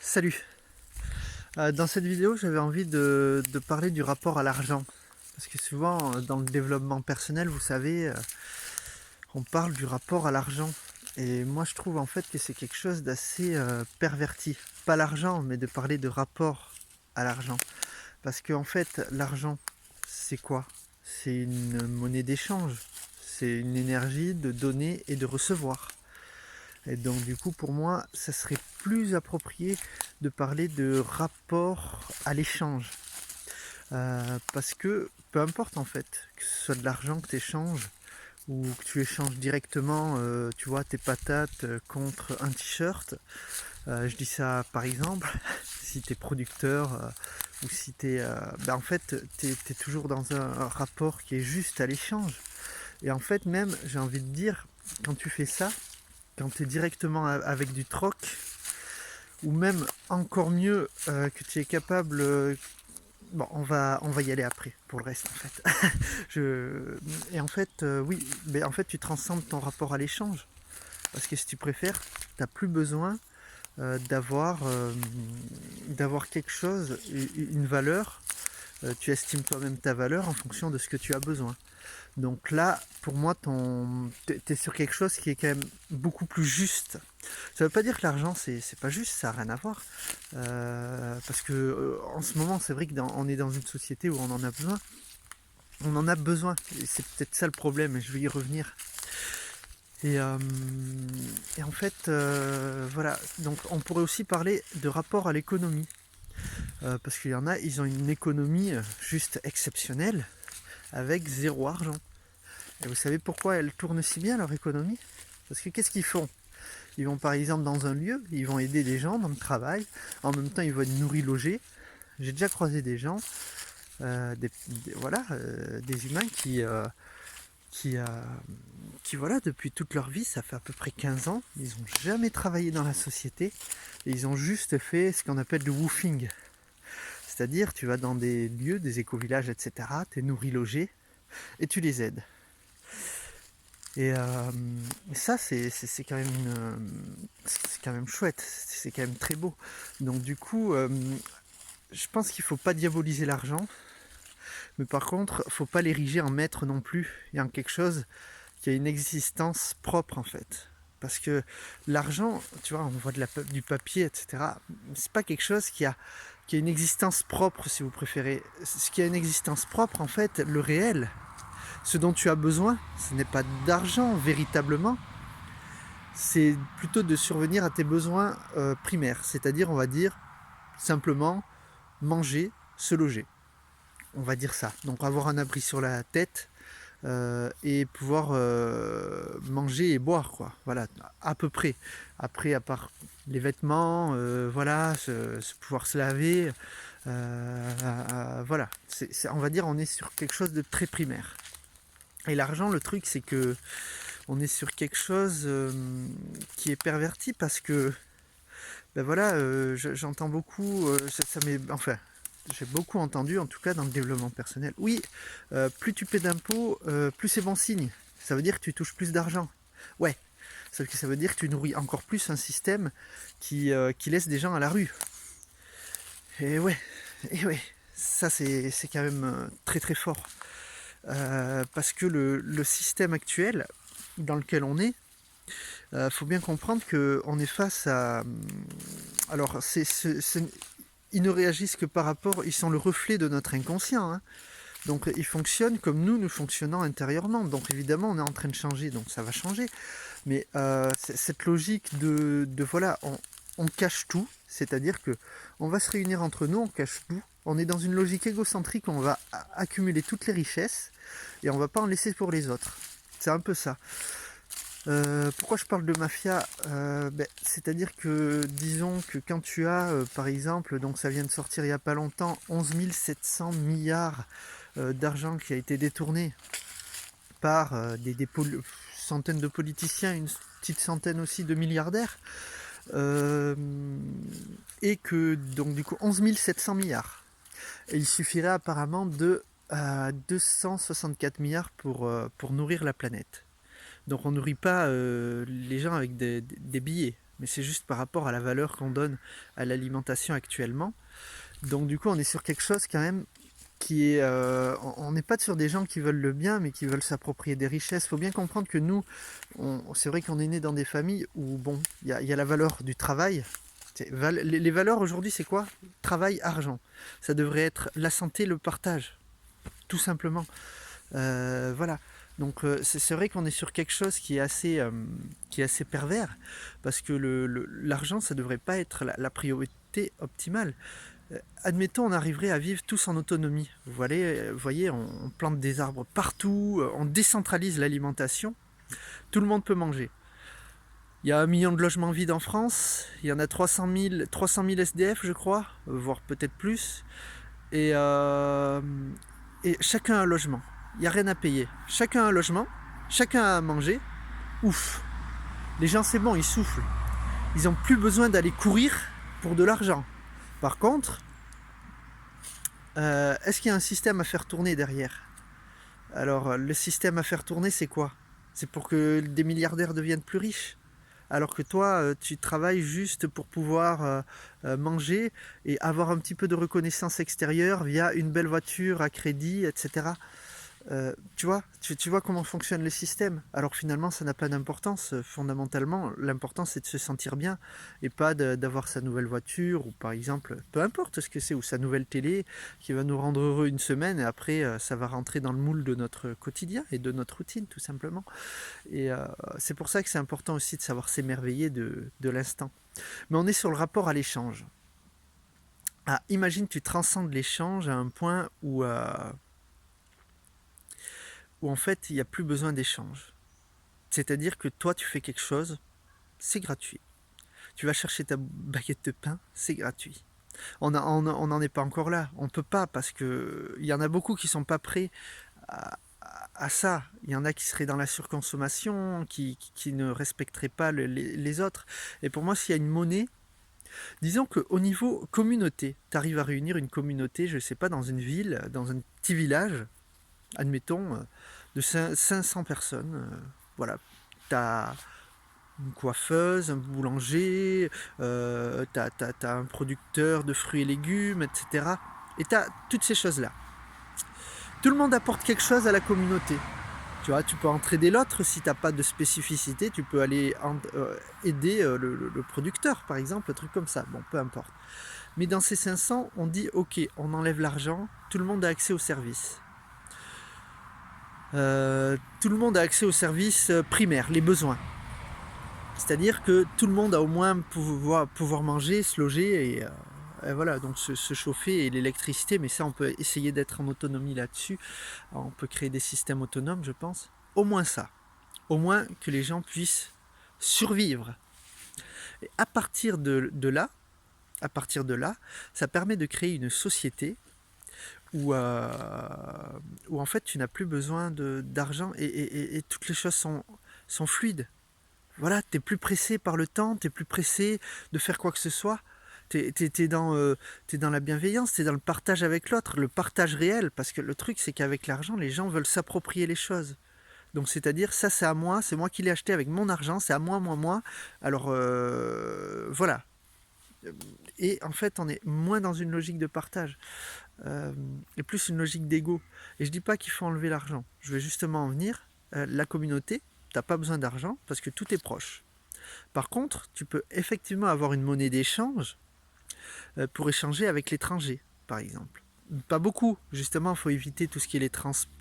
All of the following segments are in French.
Salut. Dans cette vidéo, j'avais envie de parler du rapport à l'argent. Parce que souvent, dans le développement personnel, vous savez, on parle du rapport à l'argent. Et moi, je trouve en fait que c'est quelque chose d'assez perverti. Pas l'argent, mais de parler de rapport à l'argent. Parce qu'en fait, l'argent, c'est quoi? C'est une monnaie d'échange. C'est une énergie de donner et de recevoir. Et donc du coup pour moi ça serait plus approprié de parler de rapport à l'échange. Parce que peu importe en fait, que ce soit de l'argent que tu échanges ou que tu échanges directement tu vois tes patates contre un t-shirt. Je dis ça par exemple, si tu es producteur ou si tu es... en fait tu es toujours dans un rapport qui est juste à l'échange. Et en fait même j'ai envie de dire, quand tu fais ça, quand tu es directement avec du troc, ou même encore mieux que tu es capable... bon, on va y aller après pour le reste en fait. Et en fait, oui, mais en fait tu transcendes ton rapport à l'échange. Parce que si tu préfères, tu n'as plus besoin d'avoir quelque chose, une valeur. Tu estimes toi-même ta valeur en fonction de ce que tu as besoin. Donc là, pour moi, tu es sur quelque chose qui est quand même beaucoup plus juste. Ça ne veut pas dire que l'argent, c'est pas juste, ça n'a rien à voir. Parce que en ce moment, c'est vrai qu'on est dans une société où on en a besoin. On en a besoin. Et c'est peut-être ça le problème, et je vais y revenir. Et, euh, et en fait, voilà. Donc on pourrait aussi parler de rapport à l'économie. Parce qu'il y en a, ils ont une économie juste exceptionnelle, avec zéro argent. Et vous savez pourquoi elle tourne si bien leur économie? Parce que qu'est-ce qu'ils font? Ils vont par exemple dans un lieu, ils vont aider des gens dans le travail, en même temps ils vont être nourris, logés. J'ai déjà croisé des gens, des humains qui, euh, qui, voilà, depuis toute leur vie, ça fait à peu près 15 ans, ils n'ont jamais travaillé dans la société, et ils ont juste fait ce qu'on appelle le woofing. C'est-à-dire, tu vas dans des lieux, des éco-villages, etc., tu es nourri, logé, et tu les aides. Et ça, c'est quand même c'est quand même chouette, c'est quand même très beau. Donc du coup, je pense qu'il ne faut pas diaboliser l'argent, mais par contre, il ne faut pas l'ériger en maître non plus, et en quelque chose qui a une existence propre en fait. Parce que l'argent, tu vois, on voit du papier, etc. C'est pas quelque chose qui a une existence propre, si vous préférez. Ce qui a une existence propre, en fait, le réel, ce dont tu as besoin, ce n'est pas d'argent véritablement, c'est plutôt de survenir à tes besoins primaires, c'est-à-dire, on va dire, simplement manger, se loger. On va dire ça. Donc avoir un abri sur la tête et pouvoir manger et boire, quoi. Voilà, à peu près. Après, à part les vêtements, voilà, pouvoir se laver, voilà. On va dire, on est sur quelque chose de très primaire. Et l'argent, le truc, c'est que on est sur quelque chose qui est perverti parce que ben voilà, j'entends beaucoup, enfin, j'ai beaucoup entendu en tout cas dans le développement personnel. Oui, plus tu paies d'impôts, plus c'est bon signe. Ça veut dire que tu touches plus d'argent. Ouais, sauf que ça veut dire que tu nourris encore plus un système qui laisse des gens à la rue. Et ouais, ça c'est quand même très très fort. Parce que le système actuel dans lequel on est, faut bien comprendre qu'on est face à... Alors, ils ne réagissent que par rapport... Ils sont le reflet de notre inconscient. Hein. Donc, ils fonctionnent comme nous fonctionnons intérieurement. Donc, évidemment, on est en train de changer. Donc, ça va changer. Mais cette logique voilà, on cache tout. C'est-à-dire que on va se réunir entre nous, on cache tout. On est dans une logique égocentrique, on va accumuler toutes les richesses et on va pas en laisser pour les autres. C'est un peu ça. Pourquoi je parle de mafia? C'est-à-dire que disons que quand tu as par exemple, donc ça vient de sortir il n'y a pas longtemps, 11 700 milliards d'argent qui a été détourné par centaines de politiciens, une petite centaine aussi de milliardaires, euh, et que donc du coup 11 700 milliards. Et il suffirait apparemment de 264 milliards pour nourrir la planète. Donc on nourrit pas les gens avec des billets. mais c'est juste par rapport à la valeur qu'on donne à l'alimentation actuellement. Donc du coup, on est sur quelque chose quand même qui est... on n'est pas sur des gens qui veulent le bien, mais qui veulent s'approprier des richesses. Il faut bien comprendre que nous, c'est vrai qu'on est né dans des familles où, bon, il y a la valeur du travail. Les valeurs aujourd'hui, c'est quoi? Travail, argent. Ça devrait être la santé, le partage, tout simplement. Voilà. Donc c'est vrai qu'on est sur quelque chose qui est assez pervers, parce que l'argent, ça devrait pas être la priorité optimale. Admettons, on arriverait à vivre tous en autonomie. Vous voyez, on plante des arbres partout, on décentralise l'alimentation, tout le monde peut manger. Il y a 1 million de logements vides en France, il y en a 300 000 SDF, je crois, voire peut-être plus. Et, euh, et chacun a un logement. Il n'y a rien à payer. Chacun a un logement, chacun a à manger. Ouf. Les gens, c'est bon, ils soufflent. Ils n'ont plus besoin d'aller courir pour de l'argent. Par contre, est-ce qu'il y a un système à faire tourner derrière? Alors, le système à faire tourner, c'est quoi? C'est pour que des milliardaires deviennent plus riches. Alors que toi, tu travailles juste pour pouvoir manger et avoir un petit peu de reconnaissance extérieure via une belle voiture à crédit, etc. Tu vois comment fonctionne le système. Alors finalement, ça n'a pas d'importance. Fondamentalement, l'important, c'est de se sentir bien et pas d'avoir sa nouvelle voiture ou par exemple, peu importe ce que c'est, ou sa nouvelle télé qui va nous rendre heureux une semaine et après, ça va rentrer dans le moule de notre quotidien et de notre routine, tout simplement. Et c'est pour ça que c'est important aussi de savoir s'émerveiller de l'instant. Mais on est sur le rapport à l'échange. Ah, imagine, tu transcendes l'échange à un point où en fait, il n'y a plus besoin d'échange. C'est-à-dire que toi, tu fais quelque chose, c'est gratuit. Tu vas chercher ta baguette de pain, c'est gratuit. On n'en est pas encore là. On ne peut pas parce qu'il y en a beaucoup qui ne sont pas prêts à ça. Il y en a qui seraient dans la surconsommation, qui ne respecteraient pas les autres. Et pour moi, s'il y a une monnaie, disons qu'au niveau communauté, tu arrives à réunir une communauté, je ne sais pas, dans une ville, dans un petit village, admettons, de 500 personnes. Voilà, tu as une coiffeuse, un boulanger, t'as un producteur de fruits et légumes, etc. Et tu as toutes ces choses-là. Tout le monde apporte quelque chose à la communauté. Tu vois, tu peux entraider l'autre si tu n'as pas de spécificité, tu peux aller aider le producteur, par exemple, un truc comme ça. Bon, peu importe. Mais dans ces 500, on dit, ok, on enlève l'argent, tout le monde a accès aux services. Tout le monde a accès aux services primaires, les besoins. C'est-à-dire que tout le monde a au moins pouvoir manger, se loger et voilà, donc se chauffer et l'électricité, mais ça on peut essayer d'être en autonomie là-dessus. On peut créer des systèmes autonomes, je pense. Au moins ça. Au moins que les gens puissent survivre. Et à partir de là, ça permet de créer une société où en fait tu n'as plus besoin d'argent et toutes les choses sont fluides. Voilà, t'es plus pressé par le temps, t'es plus pressé de faire quoi que ce soit. T'es dans la bienveillance, t'es dans le partage avec l'autre, le partage réel, parce que le truc c'est qu'avec l'argent, les gens veulent s'approprier les choses. Donc c'est-à-dire, ça c'est à moi, c'est moi qui l'ai acheté avec mon argent, c'est à moi, moi, moi. Alors voilà. Et en fait, on est moins dans une logique de partage, et plus une logique d'ego. Et je dis pas qu'il faut enlever l'argent, je vais justement en venir. La communauté, t'as pas besoin d'argent parce que tout est proche. Par contre, tu peux effectivement avoir une monnaie d'échange pour échanger avec l'étranger, par exemple. Pas beaucoup, justement, il faut éviter tout ce qui est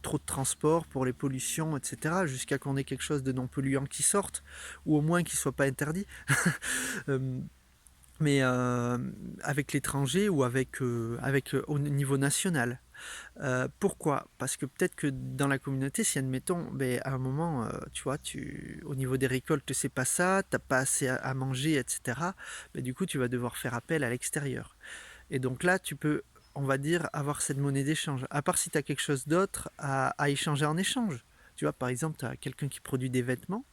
trop de transport pour les pollutions, etc., jusqu'à qu'on ait quelque chose de non polluant qui sorte, ou au moins qui ne soit pas interdit. Euh, mais avec l'étranger ou avec au niveau national. Pourquoi? Parce que peut-être que dans la communauté, si admettons, ben, à un moment, tu vois, au niveau des récoltes, c'est pas ça, t'as pas assez à manger, etc. Ben, du coup, tu vas devoir faire appel à l'extérieur. Et donc là, tu peux, on va dire, avoir cette monnaie d'échange. À part si tu as quelque chose d'autre à échanger en échange. Tu vois, par exemple, tu as quelqu'un qui produit des vêtements,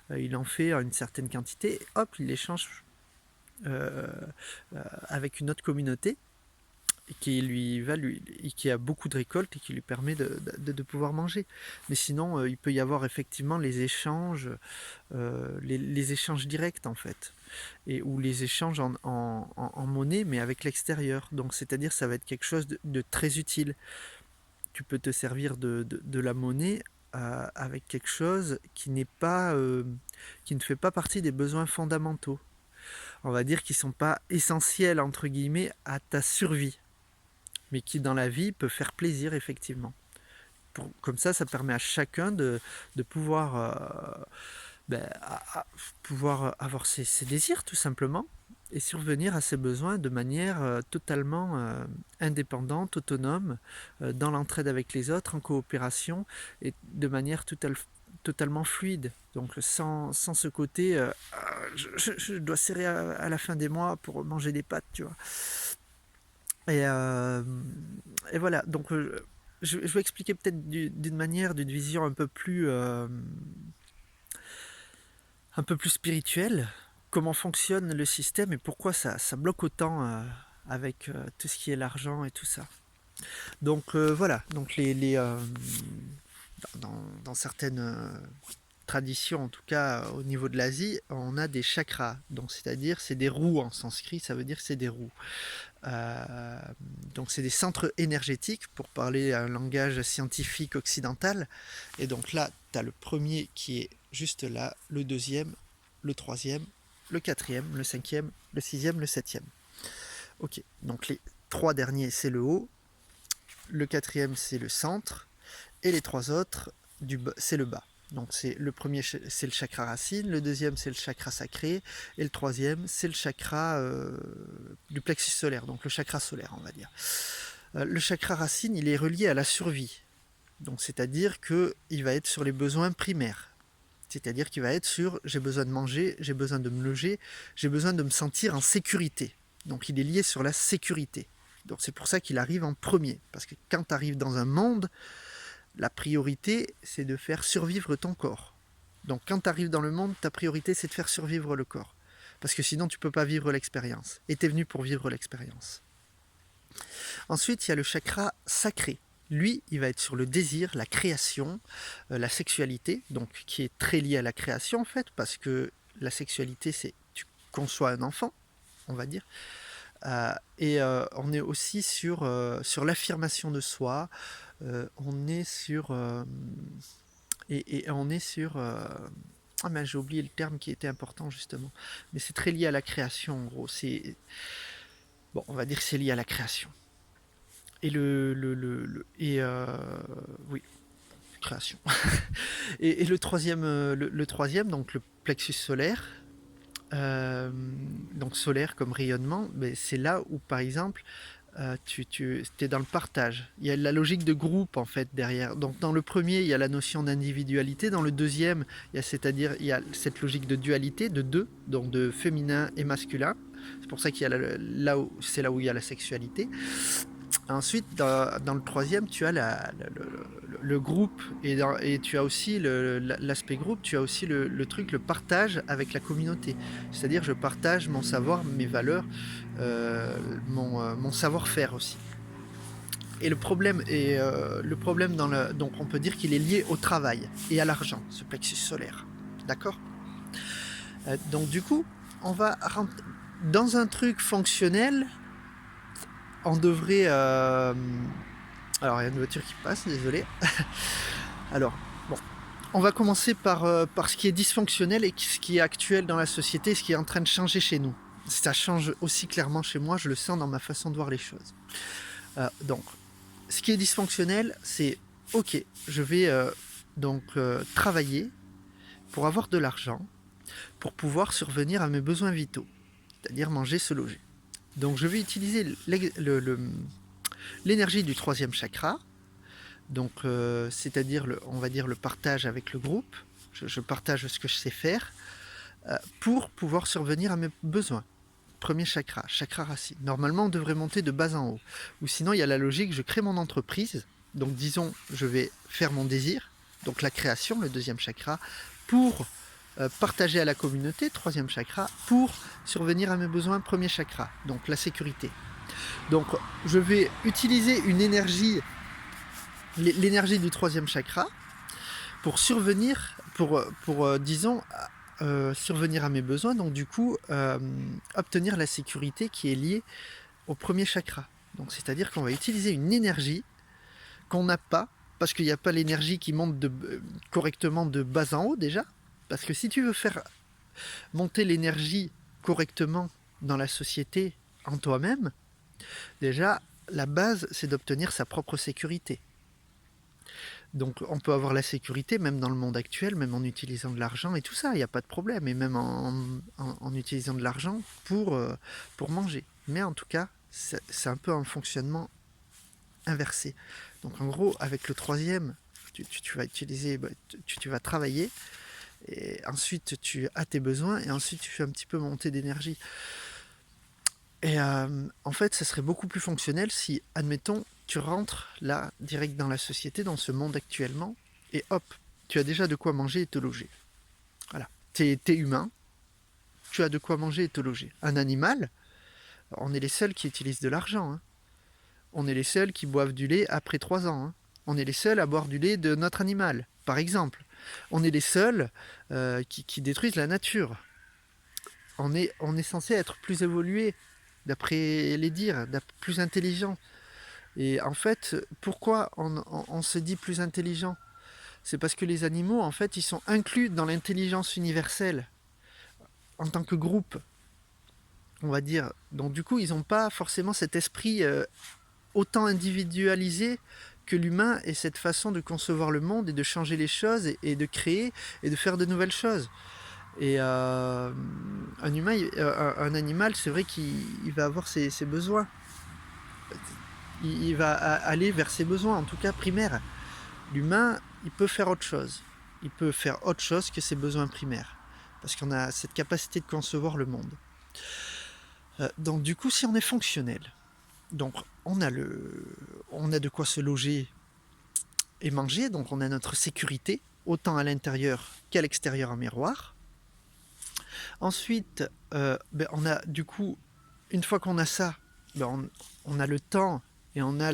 il en fait une certaine quantité, et hop, il échange euh, avec une autre communauté qui a beaucoup de récoltes et qui lui permet de pouvoir manger. Mais sinon, il peut y avoir effectivement les échanges directs en fait. ou les échanges en monnaie, mais avec l'extérieur. Donc c'est-à-dire ça va être quelque chose de très utile. Tu peux te servir de la monnaie avec quelque chose qui n'est pas, qui ne fait pas partie des besoins fondamentaux. On va dire qu'ils ne sont pas essentiels entre guillemets à ta survie, mais qui dans la vie peut faire plaisir effectivement. Comme ça permet à chacun de pouvoir, pouvoir avoir ses désirs tout simplement et survenir à ses besoins de manière totalement indépendante, autonome, dans l'entraide avec les autres, en coopération et de manière totalement fluide. Donc sans ce côté je dois serrer à la fin des mois pour manger des pâtes, tu vois. Et voilà, donc je vais expliquer peut-être d'une manière, d'une vision un peu plus spirituelle, comment fonctionne le système et pourquoi ça bloque autant avec tout ce qui est l'argent et tout ça. Donc voilà, donc dans certaines traditions, en tout cas au niveau de l'Asie, on a des chakras, donc c'est-à-dire c'est des roues en sanskrit, ça veut dire c'est des roues. Donc c'est des centres énergétiques pour parler un langage scientifique occidental. Et donc là, tu as le premier qui est juste là, le deuxième, le troisième, le quatrième, le cinquième, le sixième, le septième. Ok, donc les trois derniers c'est le haut, le quatrième c'est le centre, et les trois autres c'est le bas. Donc le premier c'est le chakra racine, le deuxième c'est le chakra sacré, et le troisième c'est le chakra du plexus solaire, donc le chakra solaire on va dire. Le chakra racine il est relié à la survie, donc c'est-à-dire qu'il va être sur les besoins primaires. C'est-à-dire qu'il va être sur j'ai besoin de manger, j'ai besoin de me loger, j'ai besoin de me sentir en sécurité. Donc il est lié sur la sécurité. Donc c'est pour ça qu'il arrive en premier, parce que quand tu arrives dans un monde, la priorité, c'est de faire survivre ton corps. Donc quand tu arrives dans le monde, ta priorité, c'est de faire survivre le corps. Parce que sinon, tu ne peux pas vivre l'expérience. Et tu es venu pour vivre l'expérience. Ensuite, il y a le chakra sacré. Lui, il va être sur le désir, la création, la sexualité, donc qui est très lié à la création en fait, parce que la sexualité, c'est tu conçois un enfant, on va dire. On est aussi sur l'affirmation de soi, on est sur on est sur ah ben j'ai oublié le terme qui était important justement, mais c'est très lié à la création en gros. C'est bon, on va dire que c'est lié à la création. Et oui, création. Et le troisième, donc le plexus solaire. Donc solaire comme rayonnement, mais c'est là où par exemple tu es dans le partage. Il y a la logique de groupe en fait derrière. Donc dans le premier il y a la notion d'individualité, dans le deuxième il y a cette logique de dualité, de deux, donc de féminin et masculin. C'est pour ça qu'il y a là où il y a la sexualité. Ensuite, dans le troisième, tu as le groupe et tu as aussi l'aspect groupe, tu as aussi le truc, le partage avec la communauté. C'est-à-dire, je partage mon savoir, mes valeurs, mon savoir-faire aussi. Et le problème donc on peut dire qu'il est lié au travail et à l'argent, ce plexus solaire. D'accord ? Donc du coup, on va rentrer dans un truc fonctionnel. On devrait... Alors, il y a une voiture qui passe, désolé. Alors, bon. On va commencer par ce qui est dysfonctionnel et ce qui est actuel dans la société, ce qui est en train de changer chez nous. Ça change aussi clairement chez moi, je le sens dans ma façon de voir les choses. Donc, ce qui est dysfonctionnel, c'est ok, je vais travailler pour avoir de l'argent, pour pouvoir survenir à mes besoins vitaux, c'est-à-dire manger, se loger. Donc je vais utiliser l'énergie du troisième chakra, donc c'est-à-dire on va dire le partage avec le groupe, je partage ce que je sais faire, pour pouvoir survenir à mes besoins. Premier chakra, chakra racine. Normalement on devrait monter de bas en haut, ou sinon il y a la logique, je crée mon entreprise, donc disons je vais faire mon désir, donc la création, le deuxième chakra, pour partager à la communauté, troisième chakra, pour survenir à mes besoins, premier chakra, donc la sécurité. Donc je vais utiliser une énergie, l'énergie du troisième chakra, pour survenir, pour disons, survenir à mes besoins, donc du coup obtenir la sécurité qui est liée au premier chakra. Donc c'est-à-dire qu'on va utiliser une énergie qu'on n'a pas, parce qu'il n'y a pas l'énergie qui monte correctement de bas en haut déjà. Parce que si tu veux faire monter l'énergie correctement dans la société, en toi-même, déjà, la base, c'est d'obtenir sa propre sécurité. Donc on peut avoir la sécurité même dans le monde actuel, même en utilisant de l'argent et tout ça, il n'y a pas de problème, et même en utilisant de l'argent pour manger. Mais en tout cas, c'est un peu un fonctionnement inversé. Donc en gros, avec le troisième, tu vas utiliser, tu vas travailler, et ensuite tu as tes besoins, et ensuite tu fais un petit peu monter d'énergie. Et en fait, ça serait beaucoup plus fonctionnel si, admettons, tu rentres là, direct dans la société, dans ce monde actuellement, et hop, tu as déjà de quoi manger et te loger. Voilà. T'es humain, tu as de quoi manger et te loger. Un animal, on est les seuls qui utilisent de l'argent. Hein. On est les seuls qui boivent du lait après 3 ans. Hein. On est les seuls à boire du lait de notre animal, par exemple. On est les seuls qui détruisent la nature. On est censé être plus évolué, d'après les dires, plus intelligent. Et en fait, pourquoi on se dit plus intelligent? C'est parce que les animaux, en fait, ils sont inclus dans l'intelligence universelle, en tant que groupe, on va dire. Donc du coup, ils n'ont pas forcément cet esprit autant individualisé que l'humain, et cette façon de concevoir le monde et de changer les choses et de créer et de faire de nouvelles choses. Et un animal, c'est vrai qu'il va avoir ses besoins. Il va aller vers ses besoins, en tout cas primaires. L'humain, il peut faire autre chose. Il peut faire autre chose que ses besoins primaires. Parce qu'on a cette capacité de concevoir le monde. Donc du coup, si on est fonctionnel, donc on a de quoi se loger et manger, donc on a notre sécurité, autant à l'intérieur qu'à l'extérieur en miroir. Ensuite, on a du coup, une fois qu'on a ça, on a le temps et on a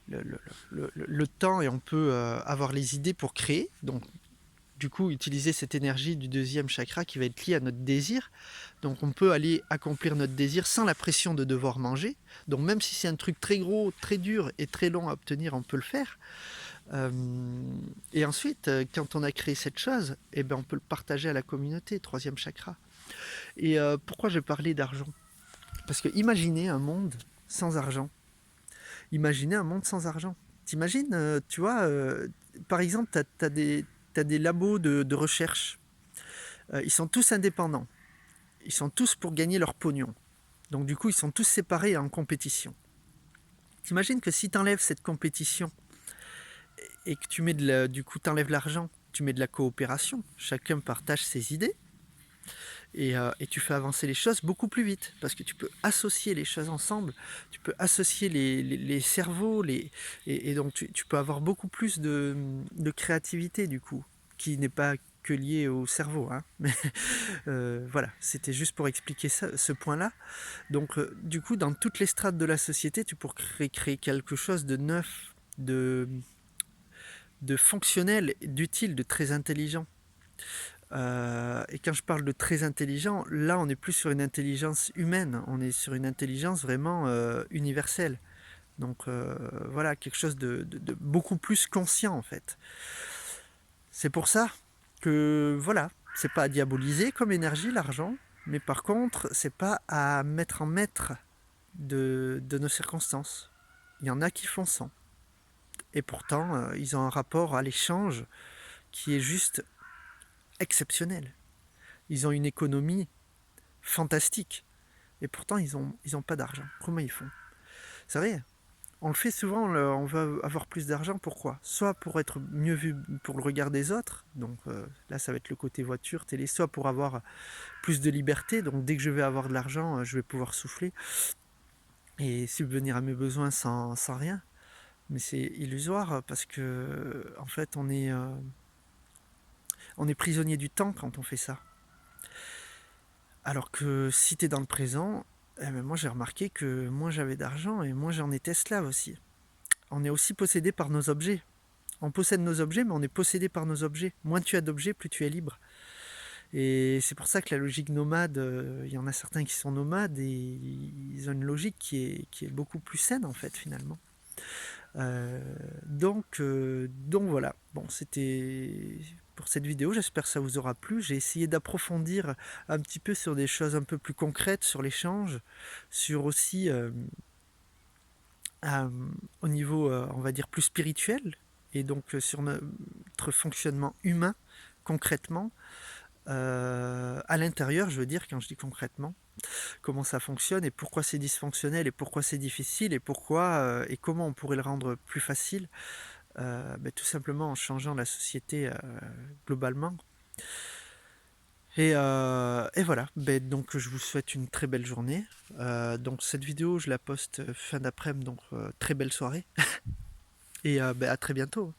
le temps, et on peut avoir les idées pour créer. Donc du coup, utiliser cette énergie du deuxième chakra qui va être liée à notre désir. Donc on peut aller accomplir notre désir sans la pression de devoir manger. Donc même si c'est un truc très gros, très dur et très long à obtenir, on peut le faire. Et ensuite, quand on a créé cette chose, on peut le partager à la communauté, troisième chakra. Et pourquoi je parlais d'argent? Parce que imaginez un monde sans argent. Imaginez un monde sans argent. T'imagines, tu vois, par exemple, t'as des labos de recherche. Ils sont tous indépendants. Ils sont tous pour gagner leur pognon. Donc du coup, ils sont tous séparés et en compétition. T'imagines que si t'enlèves cette compétition et que tu mets du coup t'enlèves l'argent, tu mets de la coopération, chacun partage ses idées, et tu fais avancer les choses beaucoup plus vite, parce que tu peux associer les choses ensemble, tu peux associer les cerveaux, et donc tu peux avoir beaucoup plus de créativité du coup, qui n'est pas que lié au cerveau. Hein. Mais voilà, c'était juste pour expliquer ce point-là. Donc du coup, dans toutes les strates de la société, tu pourrais créer quelque chose de neuf, de fonctionnel, d'utile, de très intelligent. Et quand je parle de très intelligent, là on n'est plus sur une intelligence humaine, on est sur une intelligence vraiment universelle. Donc voilà, quelque chose de beaucoup plus conscient en fait. C'est pour ça que voilà, c'est pas à diaboliser comme énergie l'argent, mais par contre c'est pas à mettre en maître de nos circonstances. Il y en a qui font sans. Et pourtant ils ont un rapport à l'échange qui est juste exceptionnel. Ils ont une économie fantastique. Et pourtant, ils ont pas d'argent. Comment ils font? C'est vrai, on le fait souvent, on veut avoir plus d'argent. Pourquoi? Soit pour être mieux vu pour le regard des autres. Donc là, ça va être le côté voiture, télé. Soit pour avoir plus de liberté. Donc dès que je vais avoir de l'argent, je vais pouvoir souffler et subvenir à mes besoins sans rien. Mais c'est illusoire parce que, en fait, on est prisonnier du temps quand on fait ça. Alors que si tu es dans le présent, moi j'ai remarqué que moins j'avais d'argent et moins j'en étais esclave aussi. On est aussi possédé par nos objets. On possède nos objets, mais on est possédé par nos objets. Moins tu as d'objets, plus tu es libre. Et c'est pour ça que la logique nomade, il y en a certains qui sont nomades et ils ont une logique qui est beaucoup plus saine en fait finalement. Donc voilà, bon c'était pour cette vidéo, j'espère que ça vous aura plu. J'ai essayé d'approfondir un petit peu sur des choses un peu plus concrètes, sur l'échange, sur aussi au niveau, on va dire, plus spirituel, et donc sur notre fonctionnement humain concrètement, à l'intérieur, je veux dire, quand je dis concrètement, comment ça fonctionne et pourquoi c'est dysfonctionnel et pourquoi c'est difficile et pourquoi et comment on pourrait le rendre plus facile, tout simplement en changeant la société globalement. Et voilà, donc je vous souhaite une très belle journée. Donc cette vidéo, je la poste fin d'après-midi, donc très belle soirée. Et à très bientôt.